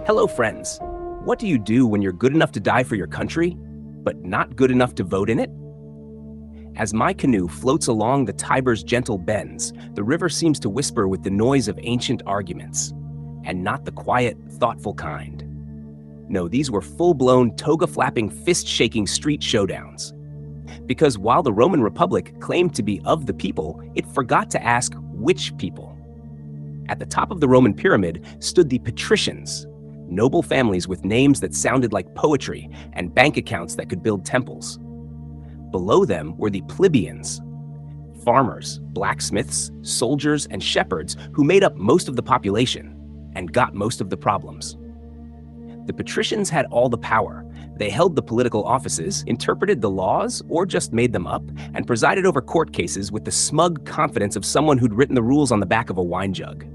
Hello, friends. What do you do when you're good enough to die for your country, but not good enough to vote in it? As my canoe floats along the Tiber's gentle bends, the river seems to whisper with the noise of ancient arguments, and not the quiet, thoughtful kind. No, these were full-blown, toga-flapping, fist-shaking street showdowns. Because while the Roman Republic claimed to be of the people, it forgot to ask which people. At the top of the Roman pyramid stood the Patricians, noble families with names that sounded like poetry and bank accounts that could build temples. Below them were the Plebeians, farmers, blacksmiths, soldiers, and shepherds who made up most of the population and got most of the problems. The Patricians had all the power. They held the political offices, interpreted the laws or just made them up, and presided over court cases with the smug confidence of someone who'd written the rules on the back of a wine jug.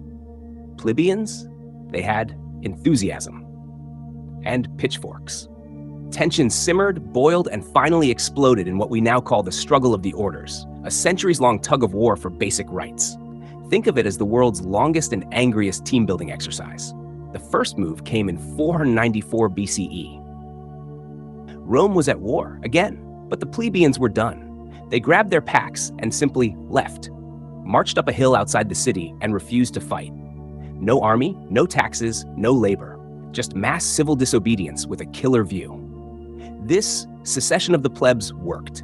Plebeians, they had enthusiasm and pitchforks. Tension simmered, boiled, and finally exploded in what we now call the struggle of the orders, a centuries-long tug of war for basic rights. Think of it as the world's longest and angriest team-building exercise. The first move came in 494 BCE. Rome was at war, again, but the plebeians were done. They grabbed their packs and simply left, marched up a hill outside the city, and refused to fight. No army, no taxes, no labor, just mass civil disobedience with a killer view. This secession of the plebs worked.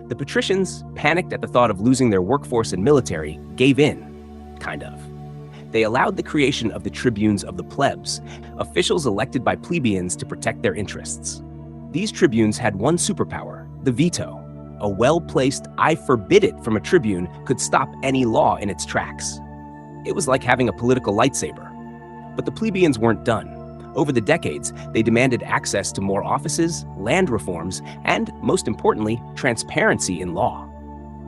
The patricians, panicked at the thought of losing their workforce and military, gave in, kind of. They allowed the creation of the tribunes of the plebs, officials elected by plebeians to protect their interests. These tribunes had one superpower, the veto. A well-placed "I forbid it" from a tribune could stop any law in its tracks. It was like having a political lightsaber. But the plebeians weren't done. Over the decades, they demanded access to more offices, land reforms, and, most importantly, transparency in law.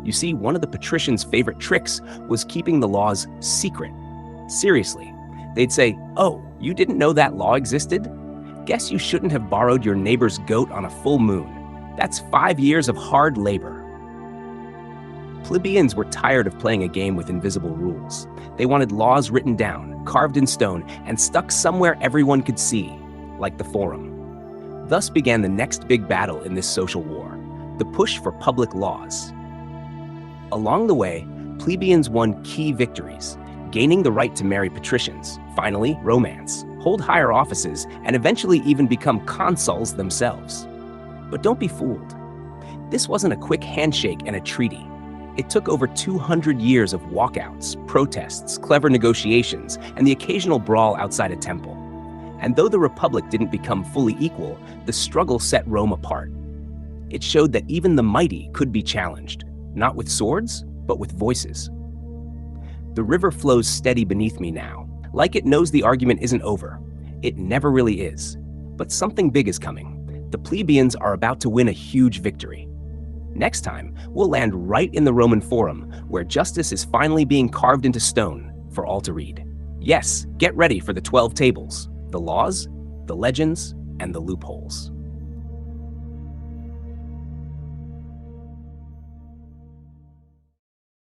You see, one of the patricians' favorite tricks was keeping the laws secret. Seriously, they'd say, "Oh, you didn't know that law existed? Guess you shouldn't have borrowed your neighbor's goat on a full moon. That's 5 years of hard labor." Plebeians were tired of playing a game with invisible rules. They wanted laws written down, carved in stone, and stuck somewhere everyone could see, like the Forum. Thus began the next big battle in this social war, the push for public laws. Along the way, plebeians won key victories, gaining the right to marry patricians, finally romance, hold higher offices, and eventually even become consuls themselves. But don't be fooled. This wasn't a quick handshake and a treaty. It took over 200 years of walkouts, protests, clever negotiations, and the occasional brawl outside a temple. And though the Republic didn't become fully equal, the struggle set Rome apart. It showed that even the mighty could be challenged, not with swords, but with voices. The river flows steady beneath me now, like it knows the argument isn't over. It never really is. But something big is coming. The plebeians are about to win a huge victory. Next time, we'll land right in the Roman Forum, where justice is finally being carved into stone for all to read. Yes, get ready for the 12 tables, the laws, the legends, and the loopholes.